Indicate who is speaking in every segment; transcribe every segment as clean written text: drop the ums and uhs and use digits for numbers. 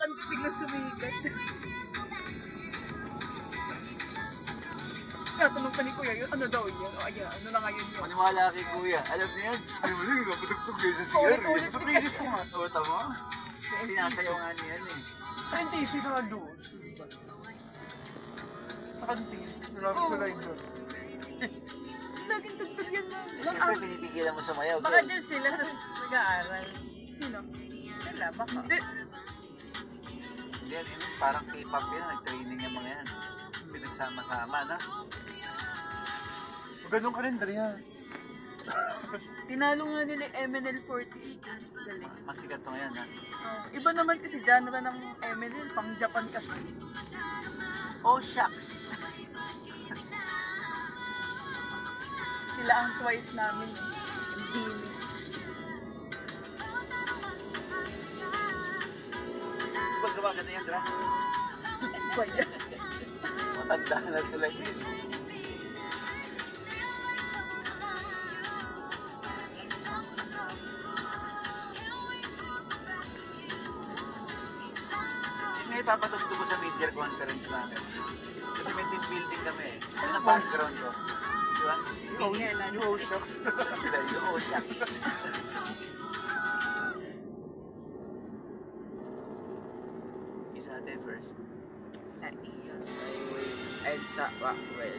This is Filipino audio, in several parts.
Speaker 1: Ang biglang sumikat. Kaya tanong pa ni Kuya yun, ano daw yun? O ayan, ano na ngayon yun?
Speaker 2: Maniwala kay Kuya. Alam niya yan. Sabi mo lang, napatugtog kayo sa sigar.
Speaker 1: Ulit-ulit
Speaker 3: Previous ko nga.
Speaker 2: Oo, tama. Sinasayaw nga niyan eh.
Speaker 3: Sa NTC ka nga doon. Sa kantin. Sinabi sa live doon.
Speaker 1: Laging tugtog yan na.
Speaker 2: Siyempre, pinipigilan mo sa mayaw.
Speaker 1: Baka dyan sila sa nag-aaral. Sino? Sila, baka. Hindi.
Speaker 2: Hindi, yun, parang K-pop yan. Nag-training yung mga yan. Pinagsama-sama, no?
Speaker 3: Ganun ka rin, Dariya.
Speaker 1: Tinalo nga nila yung MNL48. Galing.
Speaker 2: Masikat to yan, ha?
Speaker 1: Iba naman kasi genre ng MNL, pang Japan kasi.
Speaker 2: Oh, shucks!
Speaker 1: Sila ang twice namin. Dini.
Speaker 2: Diba gawa ka na yan, Dra?
Speaker 1: Ba yan?
Speaker 2: Matanda na sila yun. Yun nga ipapatugtog ko sa media conference namin. Kasi may team building kami eh. Yun ang background ko. Diba?
Speaker 3: You owe shucks.
Speaker 2: Sila, you oh shucks. Isa ate first.
Speaker 4: Naiyas Highway EDSA Rockwell.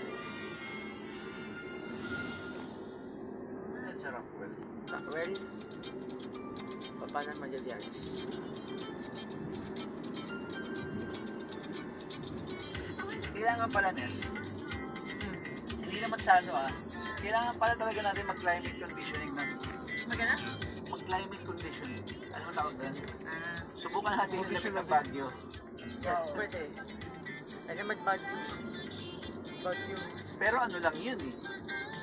Speaker 2: Yan sa Rockwell.
Speaker 4: Rockwell? Papa ng Magallanes.
Speaker 2: Kailangan pala, Nes. Hindi naman sa ano kailangan pala talaga natin mag-climate conditioning na.
Speaker 1: Magana?
Speaker 2: Mag-climate conditioning. Ano mo tawag doon? Subukan natin yung lamig ng Baguio.
Speaker 4: Yes, pwede. Pwede mag-Baguio. Baguio.
Speaker 2: Pero ano lang yun eh.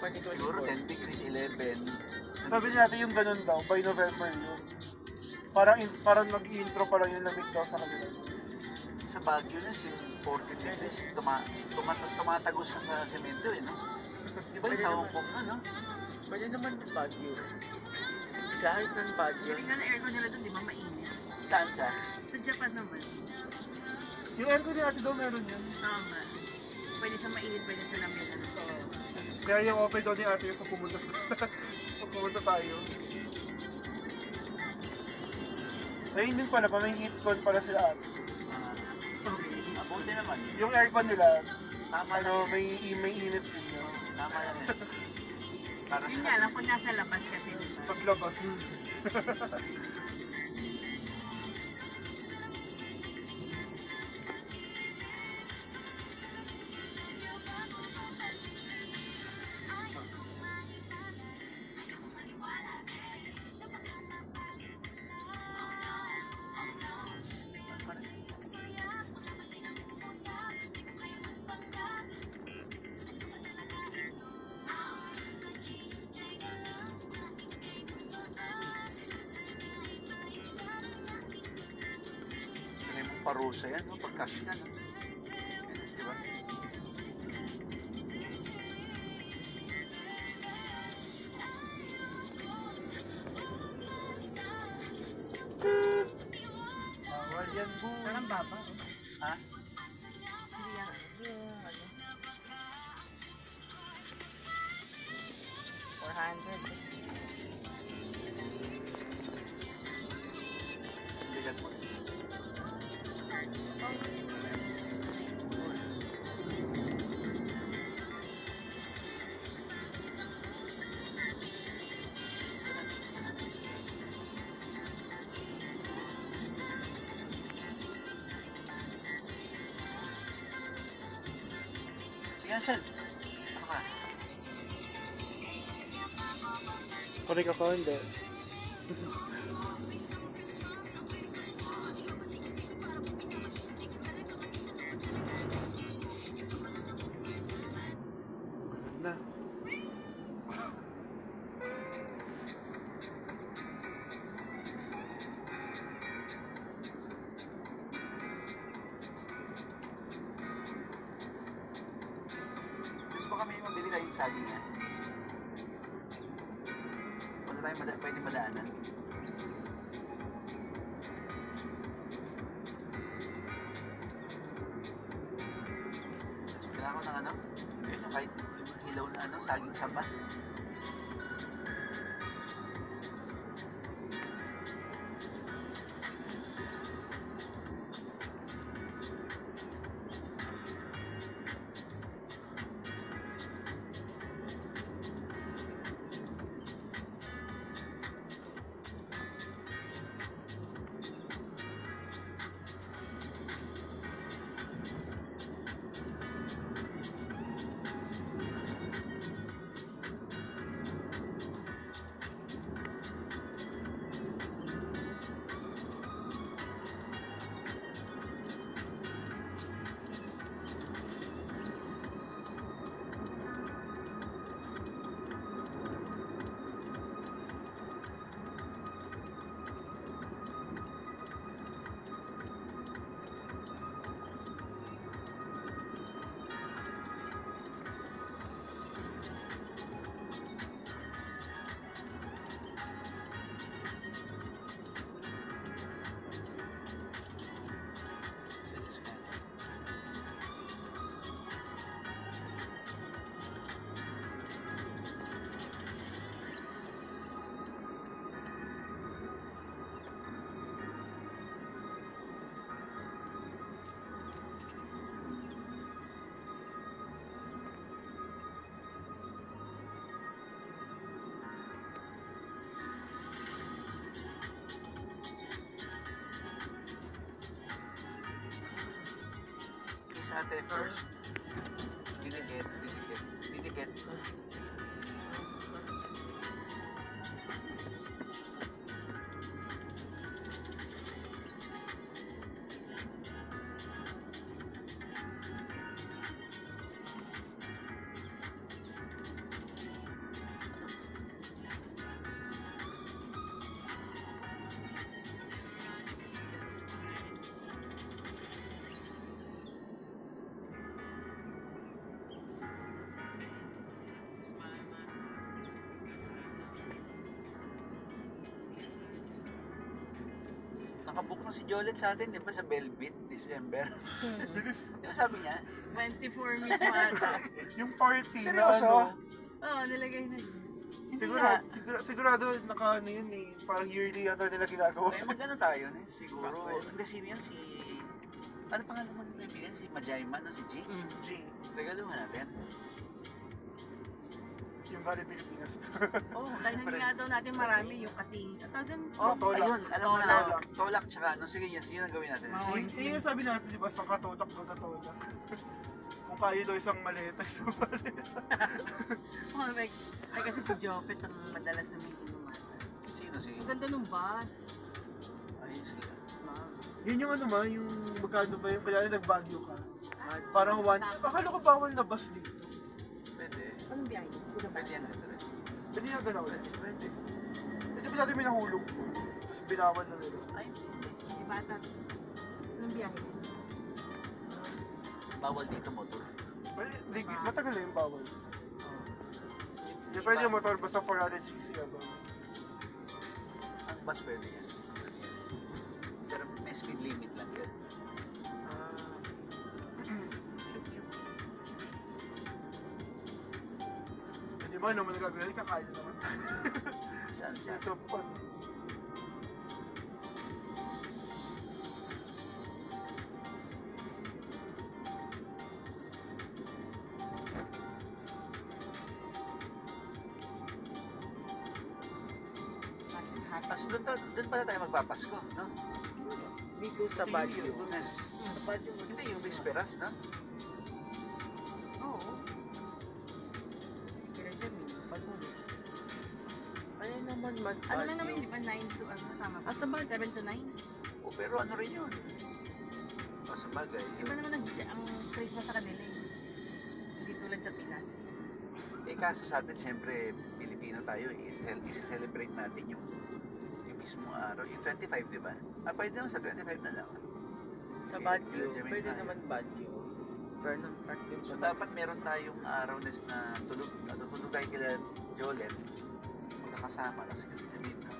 Speaker 4: 2024.
Speaker 2: Siguro 10 degrees, 11.
Speaker 3: Sabi natin yung ganun daw, by November yun. Parang nag-intro pa lang yung lamig daw sa kanila.
Speaker 2: Sa Baguio na, yung 40 degrees, tumatagos na sa semento eh, no? Di ba yung sa Hong Kong na, no?
Speaker 4: Pwede naman yung Baguio. Kahit ng Baguio.
Speaker 1: Galing nga na aircon nila doon, di ba mainit?
Speaker 2: Saan sa?
Speaker 1: Sa Japan naman.
Speaker 3: Yung aircon ni ate daw meron yun.
Speaker 1: Tama. Pwede sa mainit, pwede sa lamig. Ano?
Speaker 3: Kaya yung open daw ni ate yung pag pumunta tayo. Ayun din pala, may heat con pala sila ate.
Speaker 2: Mabuti naman.
Speaker 3: Yung aircon nila,
Speaker 2: Tama lang yun.
Speaker 3: may init din yun.
Speaker 2: Tama lang yun. Para
Speaker 1: Hindi
Speaker 2: sa...
Speaker 1: nga lang kung nasa labas kasi.
Speaker 3: Paglabas.
Speaker 2: Parusa yan, no? Pag-cash ka, no? Di ba?
Speaker 3: Bawal yan, boy.
Speaker 1: Parang baba.
Speaker 2: Ha?
Speaker 1: Hindi yan. Ano? 400.
Speaker 2: Bigat mo. Sige, Ansel. Ano ka?
Speaker 3: Correct ako, hindi. Na.
Speaker 2: Gusto ba kami mabili tayong saging niya? Wala tayong pwede madaanan. ng ano, yun, kahit yung hilaw na ano, saging samba. Sa ate first. Didikit. Nakabook na si Jolet sa atin, di ba, sa Belbit, December.
Speaker 3: Bilis.
Speaker 2: Di ba sabi niya?
Speaker 1: 24 mismo ata.
Speaker 3: Yung party na
Speaker 2: Seryoso?
Speaker 3: ano.
Speaker 1: Oo, nilagay na.
Speaker 3: Sigurado naka ano yun eh. Parang yearly yata nila ginagawa.
Speaker 2: Kaya magkano tayo, ne? Siguro. Hindi, sino yan? Si... Ano pangalan mo nung kaibigan? Si Majayman o si G?
Speaker 3: G.
Speaker 2: Regaluhan natin.
Speaker 3: Yung galing Pilipinas.
Speaker 2: Oo,
Speaker 1: Dahil nga daw natin marami yung kating.
Speaker 2: Oh,
Speaker 3: Tolak.
Speaker 2: ayun, alam mo na.
Speaker 1: Tolak.
Speaker 2: Tolak tsaka ano, sige, yun ang gawin natin.
Speaker 1: Oo.
Speaker 3: Yung sabi natin, di ba, sa katotak na katotak. Kung kaya daw isang maleta, isang maleta.
Speaker 1: Oh, may kasi si Jopet ang madalas na may inumata.
Speaker 2: Sino si?
Speaker 1: Ang ganda nung bus.
Speaker 2: Ayun sila.
Speaker 1: Wow.
Speaker 3: Yun yung ano ma, yung magkano ba yung kaya nag-Baguio ka? Parang one, akala ko bawal na bus dito.
Speaker 2: Pwede.
Speaker 1: Anong biyahe? Puro
Speaker 2: Pwede
Speaker 1: bus.
Speaker 2: yan.
Speaker 3: Pwede na ganaw na. Pwede. Ito ba natin may nahulog po? Tapos binawan na nila.
Speaker 2: Ay,
Speaker 1: Di ba ata? Anong biyahe?
Speaker 2: bawal dito motor.
Speaker 3: Pwede, matagal na yung bawal. Hindi pwede yung motor basta 400cc abang.
Speaker 2: Ang bus pwede yan. Pero may speed limit lang yan.
Speaker 3: Hindi ba naman nagagawin, kakain na naman tayo.
Speaker 2: Saan siya?
Speaker 3: So, fun.
Speaker 2: Tapos doon pala tayo magpapasko, no?
Speaker 4: Dito sa Baguio.
Speaker 2: Yung Lunes.
Speaker 4: Sa Baguio.
Speaker 2: Hindi, yung Bisperas, no?
Speaker 1: Oo.
Speaker 4: Kaya dyan eh. Pag-uli. Ano naman mag-Baguio?
Speaker 1: Ano lang naman, di ba? 9 to, ano, tama ba?
Speaker 4: Sa Baguio.
Speaker 1: 7 to 9?
Speaker 2: O, pero ano rin yun? O, sa bagay.
Speaker 1: Iba naman ang Christmas sa kanila eh. Hindi tulad sa Pinas.
Speaker 2: Eh, kaso sa atin, syempre, Pilipino tayo, isi-celebrate natin yung mismo araw. Yung 25, di ba? Pwede naman sa 25 na lang.
Speaker 4: Sa
Speaker 2: Eh,
Speaker 4: Baguio.
Speaker 2: Jamin
Speaker 4: Pwede
Speaker 2: tayo.
Speaker 4: naman Baguio. Pero nang park din
Speaker 2: So,
Speaker 4: sa
Speaker 2: dapat meron tayong araw na tulog tayo kila Jolet. Magkakasama, kasi kami na.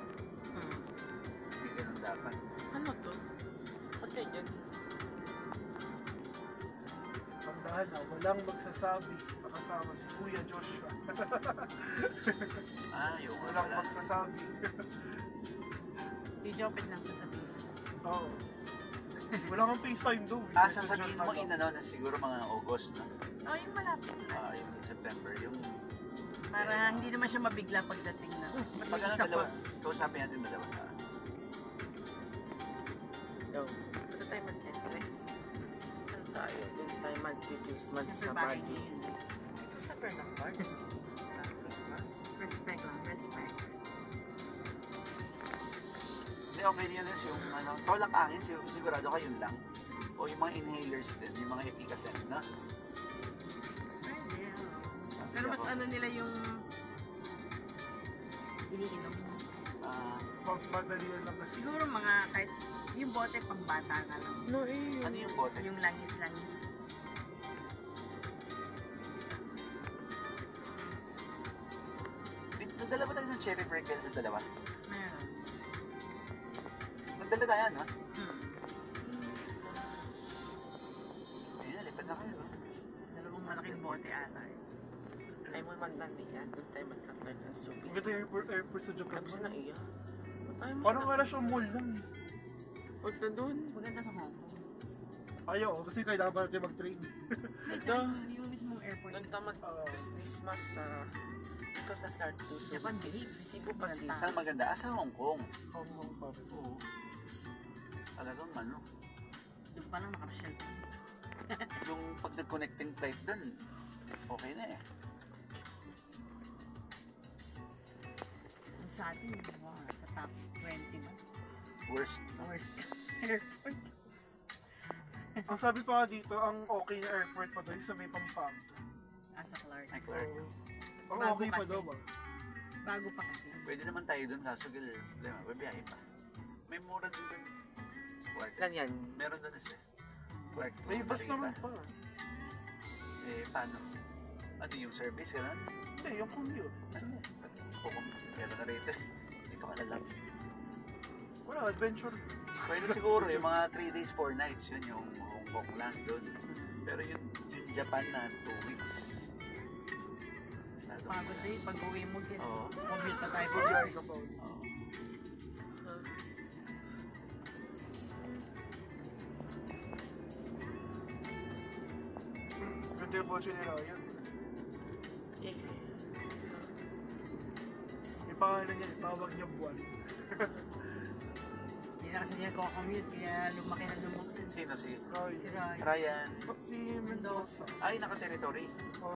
Speaker 2: Hindi ganun dapat.
Speaker 4: Ano to? Ba't ganyan?
Speaker 3: Tanda Sana walang magsasabi nakasama si Kuya Joshua.
Speaker 2: Yung
Speaker 3: Walang
Speaker 2: wala.
Speaker 3: magsasabi.
Speaker 1: Di-jopin lang sasabihin.
Speaker 3: Oo. Wala kang FaceTime daw.
Speaker 2: Sasabihin mo inano na siguro mga August, no?
Speaker 1: Oh, yung malapit na.
Speaker 2: Yung September, yung...
Speaker 1: Para hindi naman siya mabigla pagdating na. Ba't may
Speaker 2: Pag
Speaker 1: isa
Speaker 2: dalawa,
Speaker 1: pa?
Speaker 2: kausapin natin dalawa.
Speaker 4: Yo, punta tayo mag-SRX. Saan tayo? Doon tayo mag-Christmas
Speaker 1: Siyempre
Speaker 4: sa
Speaker 1: bahay
Speaker 4: Baguio.
Speaker 1: niyo yun.
Speaker 4: Ito sa Fernandard. Sa Christmas.
Speaker 1: Respect lang, respect.
Speaker 2: Hindi, okay din yun yung ano, tolak angin, sigurado kayo lang. O yung mga inhalers din, yung mga epicacent, no?
Speaker 1: Pwede, oo. Pero mas ano nila yung iniinom.
Speaker 3: Pag madali lang kasi.
Speaker 1: Siguro mga kahit yung bote pang bata ka lang.
Speaker 4: No, eh.
Speaker 2: Ano yung bote?
Speaker 1: Yung langis-langis.
Speaker 2: Nagdala ba tayo ng cherry brickle sa dalawa?
Speaker 1: Meron.
Speaker 2: Nagdala tayo, no?
Speaker 1: Hmm.
Speaker 2: Ayun, lipat na kayo.
Speaker 1: Dalawang malaking bote ata eh.
Speaker 4: Ay mo magdali yan. Doon tayo magkakaroon ng subi.
Speaker 3: Ang ganda yung airport sa Japan.
Speaker 4: Tapos na iya. Tayo mo
Speaker 3: Parang wala siyang mall lang.
Speaker 4: Huwag na doon.
Speaker 1: Mas maganda sa Hong Kong.
Speaker 3: Ayaw, kasi kailangan natin mag-train.
Speaker 1: Ito, yung mismong airport.
Speaker 4: Doon tayo mag-Christmas sa... Ito sa Tartu.
Speaker 1: Japan, big.
Speaker 4: Cebu kasi.
Speaker 1: Maganda.
Speaker 2: Saan maganda? Sa Hong Kong.
Speaker 3: Hong Kong pa rin.
Speaker 2: Oo. Talagang ano.
Speaker 1: Doon pa lang nakapasyal.
Speaker 2: Yung pag nag-connecting flight dun, okay na eh.
Speaker 1: Sa atin, wow, sa top 20 man.
Speaker 2: Worst.
Speaker 1: Worst airport.
Speaker 3: Ang sabi pa nga dito, ang okay na airport pa daw yung sa may Pampanga.
Speaker 1: Sa Clark.
Speaker 2: Ay, Clark.
Speaker 3: Ang
Speaker 1: Bago
Speaker 3: okay pa
Speaker 1: kasi.
Speaker 3: daw ba?
Speaker 1: Bago pa kasi.
Speaker 2: Pwede naman tayo dun, kaso problema, babiyahe pa. May mura din dun. Sa Clark.
Speaker 4: Ilan yan?
Speaker 2: Meron dun isa. Clark.
Speaker 3: May bus
Speaker 2: Marikita.
Speaker 3: naman pa.
Speaker 2: Paano? Ano yung service, gano'n?
Speaker 3: Hindi, yung commute.
Speaker 2: Ano? Meron na rito. Dito ka na lang.
Speaker 3: Wala, adventure.
Speaker 2: Pwede siguro yung mga 3 days, 4 nights, yun yung Hong Kong lang doon. Pero yung Japan na 2 weeks.
Speaker 1: Pagod na yun. Pag uwi mo din.
Speaker 2: Oo.
Speaker 1: Commute pa tayo.
Speaker 3: Pag-biyahe ka pa.
Speaker 2: Oo.
Speaker 3: Ganda yung kotse ni Ryan.
Speaker 4: Eh.
Speaker 3: May pangalan niya, tawag niya buwan.
Speaker 1: Hindi na kasi niya commute. Kaya lumaki na lumaki.
Speaker 2: Sino si
Speaker 3: Ryan.
Speaker 1: Si Ryan.
Speaker 2: Ryan?
Speaker 3: Si Mendoza.
Speaker 2: Ay, naka-territory.